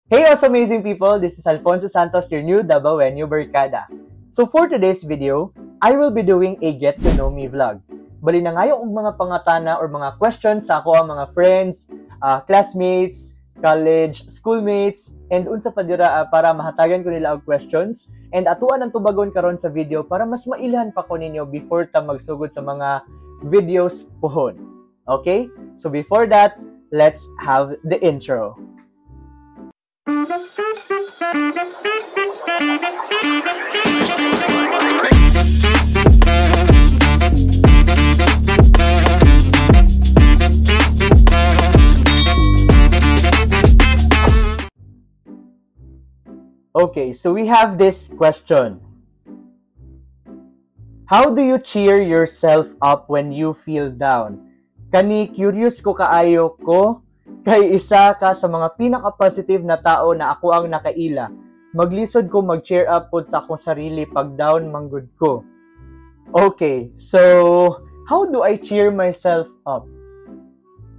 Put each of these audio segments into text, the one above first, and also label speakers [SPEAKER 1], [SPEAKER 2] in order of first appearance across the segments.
[SPEAKER 1] Hey, also amazing people! This is Alfonso Santos, your new Dabawenyo Barkada. So for today's video, I will be doing a Get to Know Me vlog. Bali na nga yung mga pangatana or mga questions sa ako ang mga friends, classmates, college, schoolmates, and unsa pa dira para mahatagan ko nila og questions. And atuan ang tubagon karon sa video para mas mailhan pa ko ninyo before ta magsugod sa mga videos pohon. Okay? So before that, let's have the intro. Okay, so we have this question. How do you cheer yourself up when you feel down? Kani curious ko kaayo ko kay isa ka sa mga pinaka-positive na tao na ako ang nakaila. Maglisod ko mag-cheer up pod sa akong sarili pag down manggod ko. Okay, so how do I cheer myself up?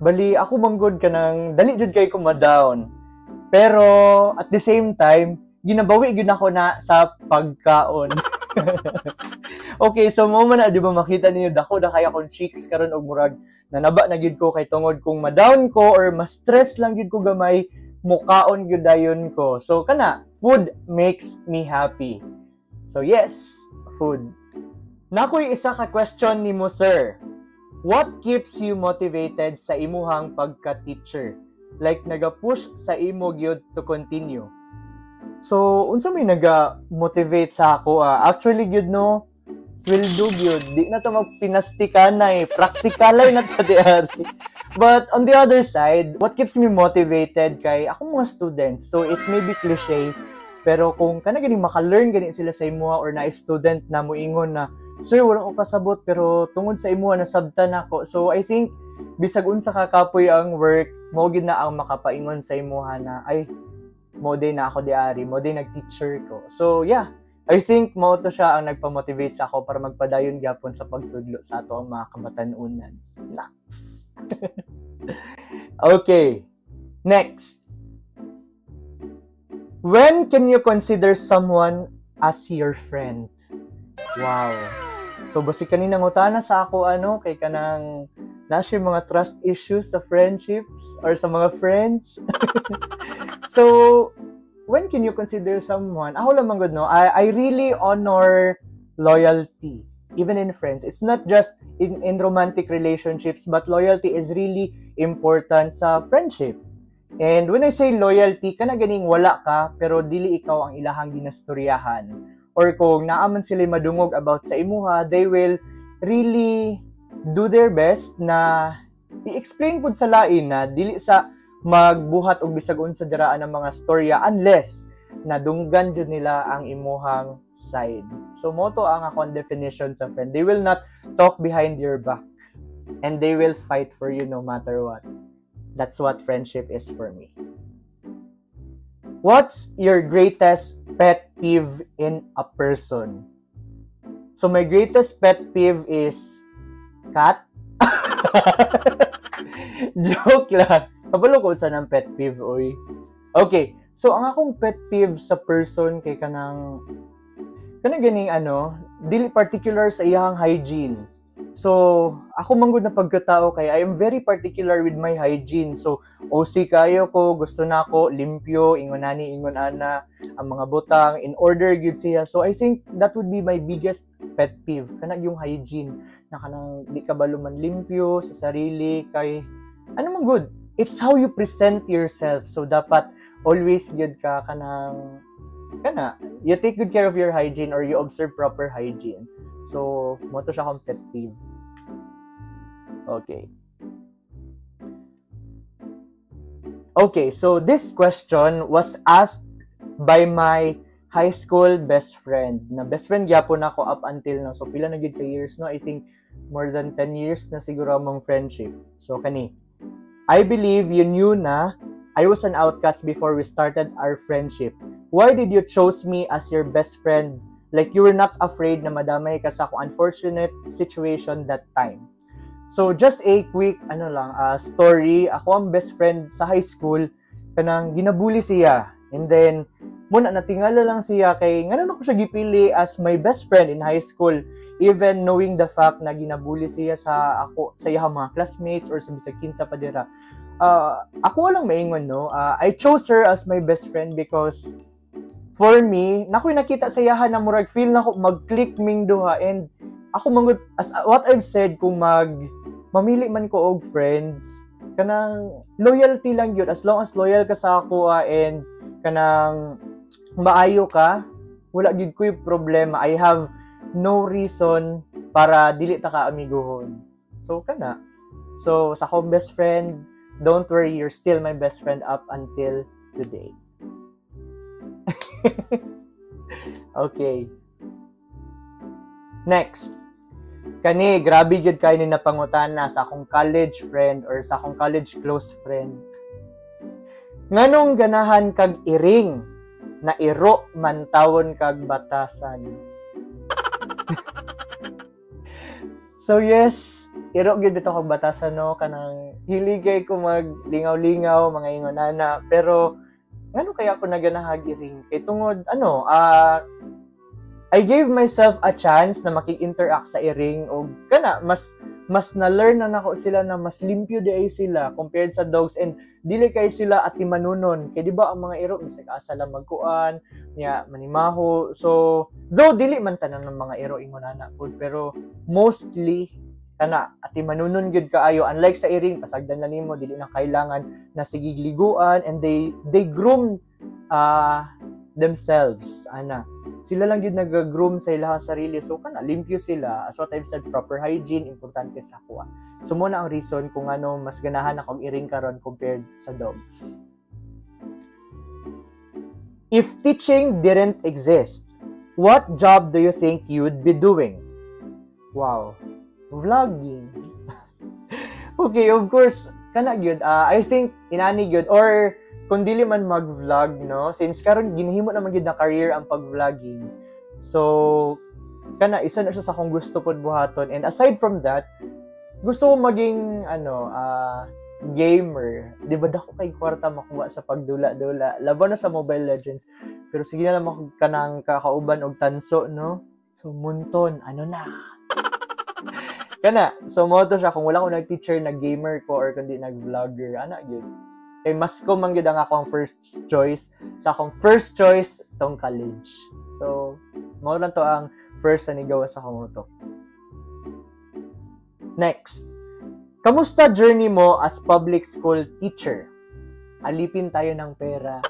[SPEAKER 1] Bali ako manggod ka nang dali jud kay ko ma-down. Pero at the same time, ginabawi gyud ako na sa pagkaon. Okay, so mo man na di ba makita niyo dako na kaya akong cheeks karon og murag nanaba na gyud ko kay tungod kung ma-down ko or ma-stress lang gyud ko gamay mukaon gyud dayon ko. So kana, food makes me happy. So yes, food. Nakoy isa ka question nimo, sir. What keeps you motivated sa imuhang pagka-teacher? Like naga-push sa imo gyud to continue. So, unsa may naga-motivate sa ako? Actually, gyud no, sweldo gyud. Di na to magpinastikanay. Praktikalay na to diari. But on the other side, what keeps me motivated kay ako mga students. So, it may be cliche, pero kung kana gani maka-learn gani sila sa imuha or na student na moingon na, sir, wala ko kasabot, pero tungod sa imuha nasabtan ako. So, I think, bisag unsa ka kapoy ang work, mao gyud na ang makapaingon sa imuha na, ay, mo din na ako diari, mo din nag-teacher ko. So, yeah. I think mo to siya ang nagpa-motivate sa ako para magpadayon gyapon sa pagtudlo sa ato ang mga kabatanunan. Next. Okay. Next. When can you consider someone as your friend? Wow. So, basi kanina ngutana sa ako kay kanang nasa mga trust issues sa friendships or sa mga friends. So, when can you consider someone? Ako lang good, no? I really honor loyalty, even in friends. It's not just in romantic relationships, but loyalty is really important sa friendship. And when I say loyalty, kana ganing wala ka, pero dili ikaw ang ilahang ginastoryahan. Or kung naaman sila madungog about sa imuha, they will really do their best na i-explain pud sa lain na dili sa magbuhat og bisag unsa diraan ng mga storya unless nadunggan jud nila ang imuhang side. So mo to ang akong definition sa friend. They will not talk behind your back and they will fight for you no matter what. That's what friendship is for me. What's your greatest pet peeve in a person? So my greatest pet peeve is cat. Joke lang. Kabalo ko sa ng pet peeve, oy. Okay, so ang akong pet peeve sa person kay kanang ganing dili particular sa iyang hygiene. So, ako manggod na pagkatao kay I am very particular with my hygiene. So, OC kayo ko, gusto na ako limpyo, ingon ana ang mga butang in order gyud siya. So, I think that would be my biggest pet peeve kanang yung hygiene na kanang di ka balo man limpyo sa sarili kay man good. It's how you present yourself. So, dapat always good ka kanang you take good care of your hygiene or you observe proper hygiene. So, mo to siya akong pet peeve. Okay. Okay, so this question was asked by my high school best friend. Na best friend gyapon ako up until now. So, pila na gid ka years, no? I think more than 10 years na siguro among friendship. So, kani. I believe you knew na I was an outcast before we started our friendship. Why did you choose me as your best friend? Like you were not afraid na madamay ka sa akong unfortunate situation that time. So just a quick story. Ako ang best friend sa high school kanang ginabuli siya. And then, muna natingala lang siya kay ngano na ko siya gipili as my best friend in high school, even knowing the fact na ginabuli siya sa iyang mga classmates or sa bisag kinsa pa dira. Ako lang maingon, no? I chose her as my best friend because for me, nakoy nakita sa iyahan na murag feel na ko mag-click ming duha, and ako mangud as what I've said, kung mamili man ko og friends, kanang loyalty lang yun. As long as loyal ka sa ako and kanang maayo ka, wala gid ko'y problema. I have no reason para dili ta ka amiguhon. So kana. So sa akong best friend, don't worry, you're still my best friend up until today. Okay. Next. Kani, grabe jud kay ni napangutana sa akong college friend or sa akong college close friend. Nganong ganahan kag iring na iro man tawon kag batasan? So yes, iro gyud bitaw kag batasan, no, kanang hiligay ko maglingaw-lingaw mga ingonana, pero ngano kaya ako naganahag iring kay tungod I gave myself a chance na maki-interact sa iring, o kana mas na-learn na nako sila na mas limpyo di ay sila compared sa dogs, and dili kay sila atimanunon kay di ba ang mga iro bisag asa lang magkuan nya manimaho. So though dili man tanan ng mga iro ingonana pud, pero mostly kana atimanunon gyud kaayo, unlike sa iring pasagdan na nimo, dili na kailangan na sigigliguan, and they groom themselves ana. Sila lang yun nag-groom sa ilang sarili. So, kana, limpyo sila. As what I've said, proper hygiene, importante sa kuha. So, muna ang reason kung ano, mas ganahan akong iring karon compared sa dogs. If teaching didn't exist, what job do you think you'd be doing? Wow. Vlogging. Okay, of course, kana yun. I think, inani yun. Or, kung dili man mag-vlog, no? Since karon ginahimo naman gid na career ang pag-vlogging. So, kana isa na siya sa akong gusto pod buhaton. And aside from that, gusto ko maging gamer. Di ba dako kay kwarta makuha sa pagdula-dula. Laban na sa Mobile Legends. Pero sige na lang kanang kakauban og tanso, no? So, munton, ano na? Kana, so mo to siya kung wala ko nag-teacher na gamer ko or kundi nag-vlogger, ana gyud. Kay mas ko man gyud ang akong first choice tong college. So mo lang to ang first na nigawa sa akong to. Next. Kamusta journey mo as public school teacher? Alipin tayo ng pera.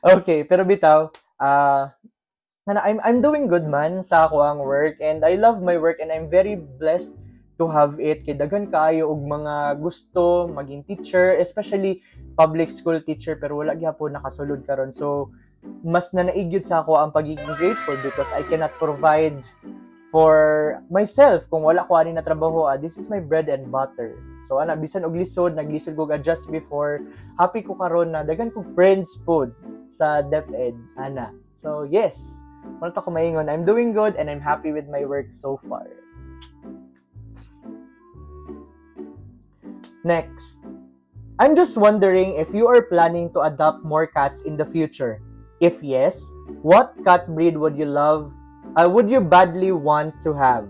[SPEAKER 1] Okay, pero bitaw, I'm doing good man sa ako ang work, and I love my work, and I'm very blessed to have it. Kay daghan kaayo og mga gusto maging teacher, especially public school teacher, pero wala gyapon nakasulod karon. So mas nanaigyud sa ako ang pagiging grateful because I cannot provide for myself kung wala ko ani na trabaho. This is my bread and butter. So ana, bisan og lisod, naglisod ko just before, happy ko karon na daghan kong friends pod sa DepEd ana. So yes, wala ta ko maingon, I'm doing good and I'm happy with my work so far. Next, I'm just wondering if you are planning to adopt more cats in the future. If yes, what cat breed would you badly want to have?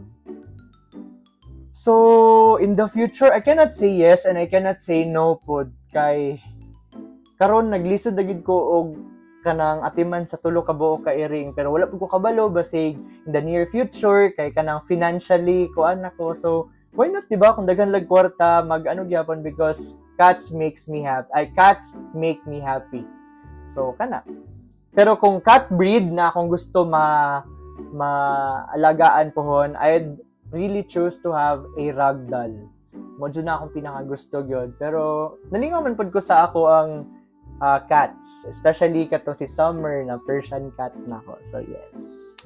[SPEAKER 1] So, in the future, I cannot say yes and I cannot say no pod. Kay karon naglisod na gid ko og kanang atiman sa tulo ka buok ka iring, pero wala pud ko kabalo basig in the near future kay kanang financially ko anako. So why not, diba? Kung daghan lag kwarta, mag-ano gyapon, because cats make me happy. So, kana. Pero kung cat breed na akong gusto maalagaan pohon, I'd really choose to have a ragdoll. Modyo na akong pinakagusto gyud. Pero, nalingaw man pod ko sa ako ang cats. Especially kato si Summer na Persian cat nako. So, yes.